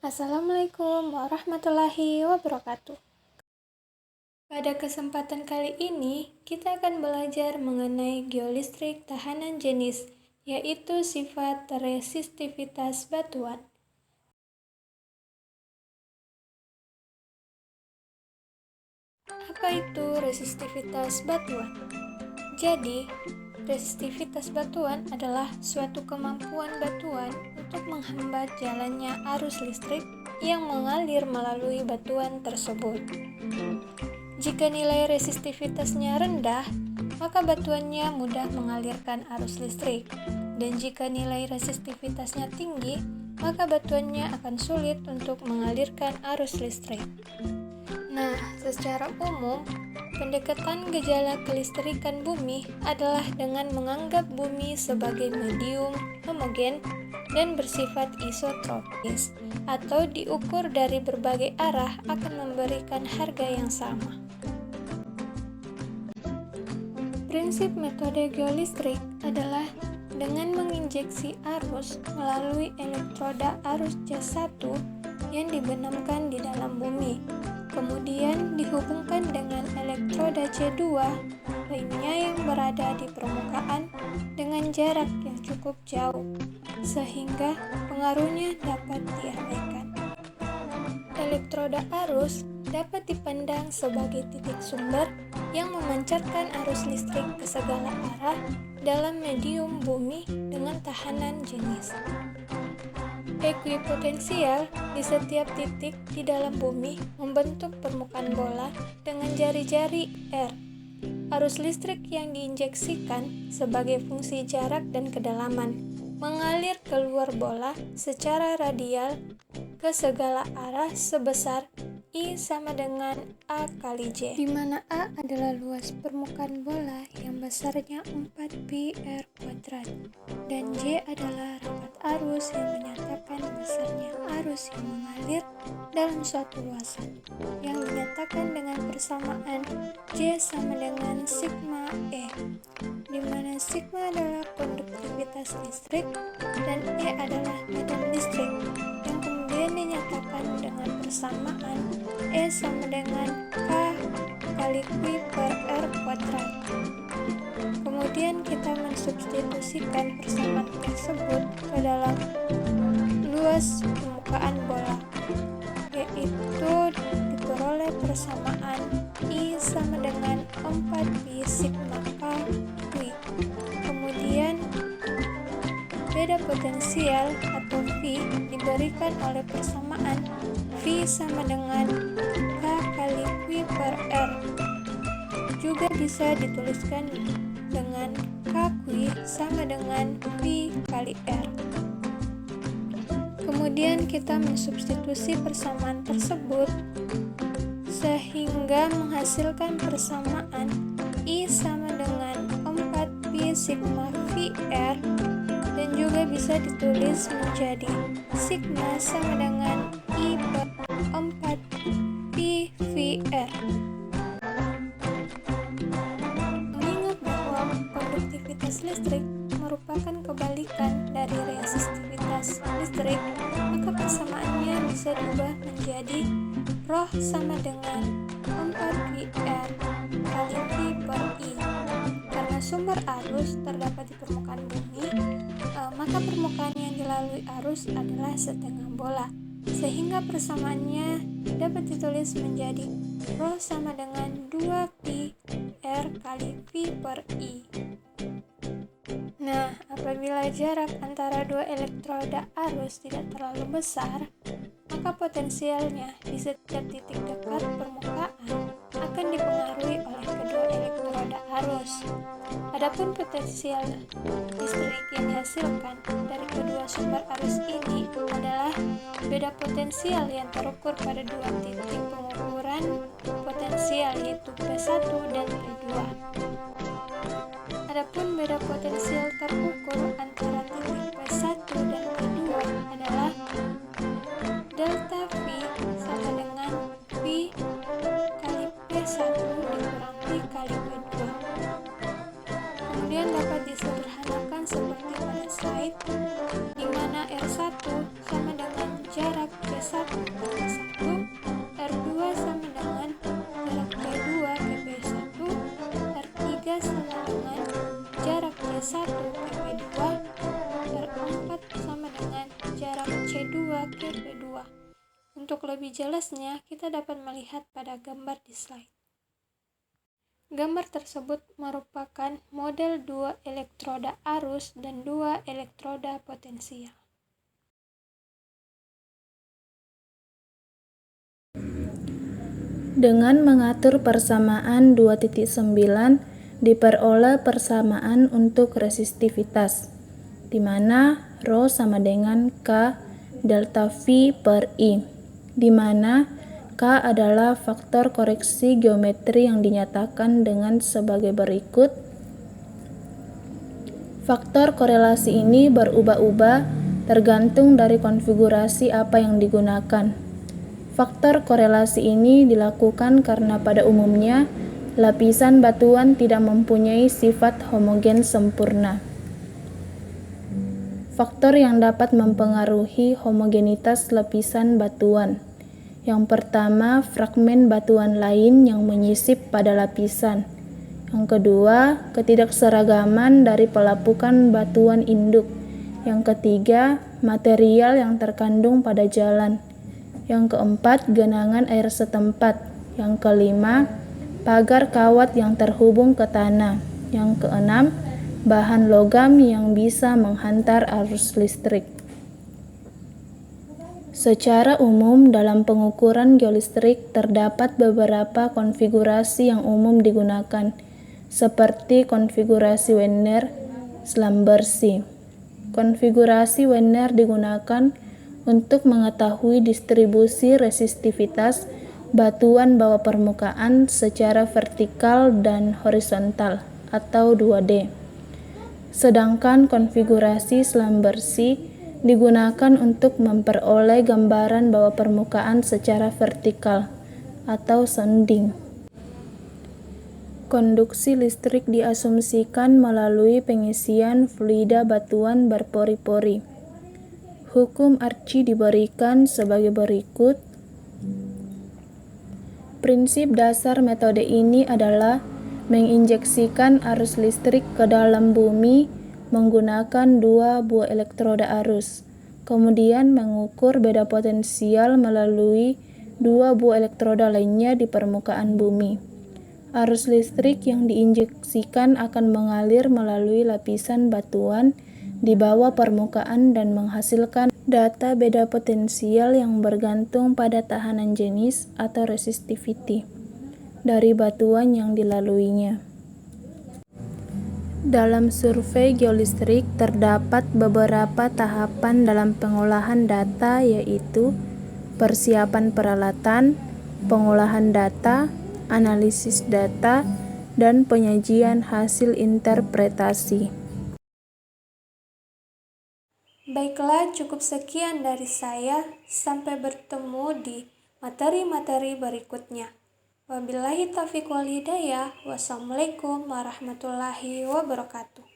Assalamualaikum warahmatullahi wabarakatuh. Pada kesempatan kali ini, kita akan belajar mengenai geolistrik tahanan jenis, yaitu sifat resistivitas batuan. Apa itu resistivitas batuan? Jadi, resistivitas batuan adalah suatu kemampuan batuan untuk menghambat jalannya arus listrik yang mengalir melalui batuan tersebut. Jika nilai resistivitasnya rendah, maka batuannya mudah mengalirkan arus listrik. Dan jika nilai resistivitasnya tinggi, maka batuannya akan sulit untuk mengalirkan arus listrik. Nah, secara umum, pendekatan gejala kelistrikan bumi adalah dengan menganggap bumi sebagai medium homogen dan bersifat isotropis, atau diukur dari berbagai arah akan memberikan harga yang sama. Prinsip metode geolistrik adalah dengan menginjeksi arus melalui elektroda arus C1 yang dibenamkan di dalam bumi, kemudian dihubungkan dengan elektroda C2 lainnya yang berada di permukaan dengan jarak yang cukup jauh, sehingga pengaruhnya dapat diabaikan. Elektroda arus dapat dipandang sebagai titik sumber yang memancarkan arus listrik ke segala arah dalam medium bumi dengan tahanan jenis. Ekuipotensial di setiap titik di dalam bumi membentuk permukaan bola dengan jari-jari R. Arus listrik yang diinjeksikan sebagai fungsi jarak dan kedalaman mengalir keluar bola secara radial ke segala arah sebesar I sama dengan A kali J, di mana A adalah luas permukaan bola yang besarnya 4pi R kuadrat, dan J adalah rapat arus yang menyatakan besarnya arus yang mengalir dalam suatu luasan, yang dinyatakan dengan persamaan J sama dengan sigma E, di mana sigma adalah konduktivitas listrik dan E adalah medan listrik, yang kemudian dinyatakan dengan persamaan E sama dengan K kali Q per R kuadrat. Kemudian kita mensubstitusikan persamaan tersebut ke dalam luas permukaan bola, yaitu diperoleh persamaan I sama dengan 4pi sigma K Q. Kemudian beda potensial atau V diberikan oleh persamaan V sama dengan K kali Q per R. Juga bisa dituliskan dengan KQ sama dengan V kali R. Kemudian kita mensubstitusi persamaan tersebut sehingga menghasilkan persamaan I sama dengan 4pi sigma VR, dan juga bisa ditulis menjadi sigma sama dengan I per 4pi VR. Mengingat bahwa konduktivitas listrik merupakan kebalikan dari resistivitas listrik, maka persamaannya bisa diubah menjadi ρ sama dengan 4pi R kali V per I. Karena sumber arus terdapat di permukaan bumi, maka permukaan yang dilalui arus adalah setengah bola, sehingga persamaannya dapat ditulis menjadi ρ sama dengan 2pi R kali V per I. Nah, apabila jarak antara dua elektroda arus tidak terlalu besar, maka potensialnya di setiap titik dekat permukaan akan dipengaruhi oleh kedua elektroda arus. Adapun potensial listrik yang dihasilkan dari kedua sumber arus ini adalah beda potensial yang terukur pada dua titik pengukuran potensial, yaitu P1 dan P2. Adapun beda potensial terukur antara titik P1 dan P2 adalah delta V sama dengan V kali P1 dikurang V kali P2. Kemudian dapat disederhanakan seperti pada slide, di mana R1 sama dengan jarak P1 memakai P2. Untuk lebih jelasnya, kita dapat melihat pada gambar di slide. Gambar tersebut merupakan model 2 elektroda arus dan 2 elektroda potensial. Dengan mengatur persamaan 2.9, diperoleh persamaan untuk resistivitas, di mana Rho sama dengan K delta V per I, di mana K adalah faktor koreksi geometri yang dinyatakan dengan sebagai berikut. Faktor korelasi ini berubah-ubah tergantung dari konfigurasi apa yang digunakan. Faktor korelasi ini dilakukan karena pada umumnya lapisan batuan tidak mempunyai sifat homogen sempurna. Faktor yang dapat mempengaruhi homogenitas lapisan batuan. Yang pertama, fragmen batuan lain yang menyisip pada lapisan. Yang kedua, ketidakseragaman dari pelapukan batuan induk. Yang ketiga, material yang terkandung pada jalan. Yang keempat, genangan air setempat. Yang kelima, pagar kawat yang terhubung ke tanah. Yang keenam, bahan logam yang bisa menghantar arus listrik. Secara umum, dalam pengukuran geolistrik terdapat beberapa konfigurasi yang umum digunakan, seperti konfigurasi Werner-Slambercy. Konfigurasi Werner digunakan untuk mengetahui distribusi resistivitas batuan bawah permukaan secara vertikal dan horizontal atau 2D. Sedangkan konfigurasi Slambercy digunakan untuk memperoleh gambaran bawah permukaan secara vertikal atau sounding. Konduksi listrik diasumsikan melalui pengisian fluida batuan berpori-pori. Hukum Archie diberikan sebagai berikut. Prinsip dasar metode ini adalah menginjeksikan arus listrik ke dalam bumi menggunakan 2 buah elektroda arus, kemudian mengukur beda potensial melalui 2 buah elektroda lainnya di permukaan bumi. Arus listrik yang diinjeksikan akan mengalir melalui lapisan batuan di bawah permukaan dan menghasilkan data beda potensial yang bergantung pada tahanan jenis atau resistivity dari batuan yang dilaluinya. Dalam survei geolistrik terdapat beberapa tahapan dalam pengolahan data, yaitu persiapan peralatan, pengolahan data, analisis data, dan penyajian hasil interpretasi. Baiklah, cukup sekian dari saya. Sampai bertemu di materi-materi berikutnya. Wabillahi taufiq wal hidayah. Wassalamualaikum warahmatullahi wabarakatuh.